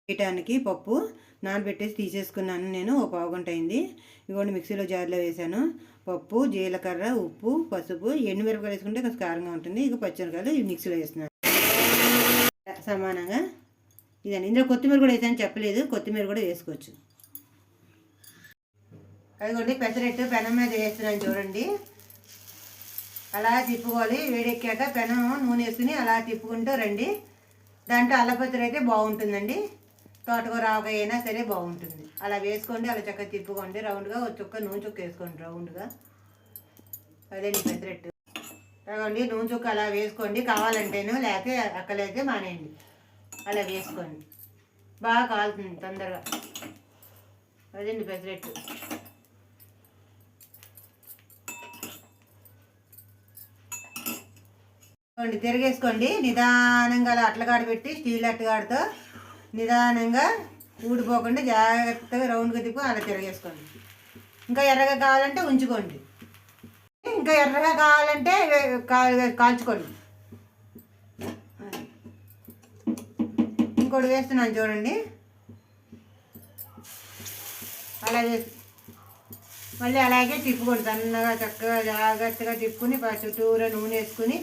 వేయటానికి పప్పు నానబెట్టేసి తీసేసుకున్నాను నేను. ఒక పావు గంట అయింది. ఇదిగోండి మిక్సీలో జార్లో వేసాను. పప్పు, జీలకర్ర, ఉప్పు, పసుపు, ఎండుమిరపకాయలు వేసుకుంటే కొంచెం కారంగా ఉంటుంది. ఇక పచ్చిమిరపకాయలు ఈ మిక్సీలో వేస్తున్నాను సమానంగా. ఇదండి. ఇందులో కొత్తిమీర కూడా వేసాను, చెప్పలేదు. కొత్తిమీర కూడా వేసుకోవచ్చు. అదిగోండి పెసరెట్టు పెనం మీద వేస్తున్నాను చూడండి. అలా తిప్పుకోవాలి. వేడెక్కాక పెనం నూనె వేసుకుని అలా తిప్పుకుంటూ రండి. దాంట్లో అల్లపచ్చడి అయితే బాగుంటుందండి. తోటకూర ఆవకాయ అయినా సరే బాగుంటుంది. అలా వేసుకోండి. అలా చక్కగా తిప్పుకోండి. రౌండ్గా ఒక చుక్క నూనె చుక్క వేసుకోండి రౌండ్గా. అదేంటి పెసరెట్టు. అదిగోండి నూనె చుక్క అలా వేసుకోండి కావాలంటేను, లేకపోతే అక్కలైతే మానేయండి. అలా వేసుకోండి. బాగా కాలుతుంది తొందరగా. అదేంటి పెసరెట్టు. తిరిగేసుకోండి నిదానంగా. అలా అట్లగాడ పెట్టి స్టీల్ అట్టగాడితో నిదానంగా ఊడిపోకుండా జాగ్రత్తగా రౌండ్గా తిప్పు అలా తిరిగేసుకోండి. ఇంకా ఎర్రగా కావాలంటే ఉంచుకోండి. ఇంకా ఎర్రగా కావాలంటే కాల్చుకోండి. ఇంకోటి వేస్తున్నాను చూడండి. అలా వేసి మళ్ళీ అలాగే తిప్పుకోండి. సన్నగా చక్కగా జాగ్రత్తగా తిప్పుకుని చుట్టూరా నూనె వేసుకుని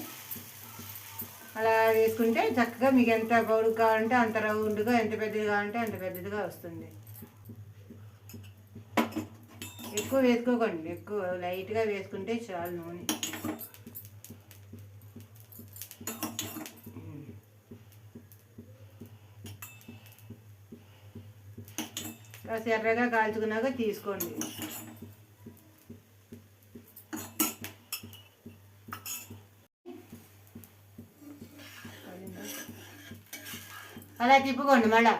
అలా వేసుకుంటే చక్కగా మీకు ఎంత పొడుగు కావాలంటే అంత రౌండ్గా, ఎంత పెద్దది కావాలంటే అంత పెద్దదిగా వస్తుంది. ఎక్కువ వేసుకోకండి. ఎక్కువ లైట్గా వేసుకుంటే చాలు నూనె. కాస్త ఎర్రగా కాల్చుకున్నాక తీసుకోండి. అలా తిప్పుకోండి మళ్ళా.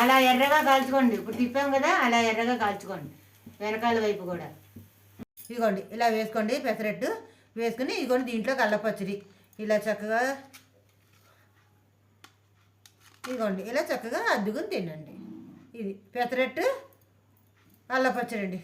అలా ఎర్రగా కాల్చుకోండి. ఇప్పుడు తిప్పాం కదా, అలా ఎర్రగా కాల్చుకోండి వెనకాల వైపు కూడా. ఇదిగోండి ఇలా వేసుకోండి. పెసరట్టు వేసుకుని ఇదిగోండి దీంట్లో అల్లపచ్చడి ఇలా చక్కగా ఇదిగోండి ఇలా చక్కగా అద్దుకుని తినండి. ఇది పెసరట్టు అల్లపచ్చడి అండి.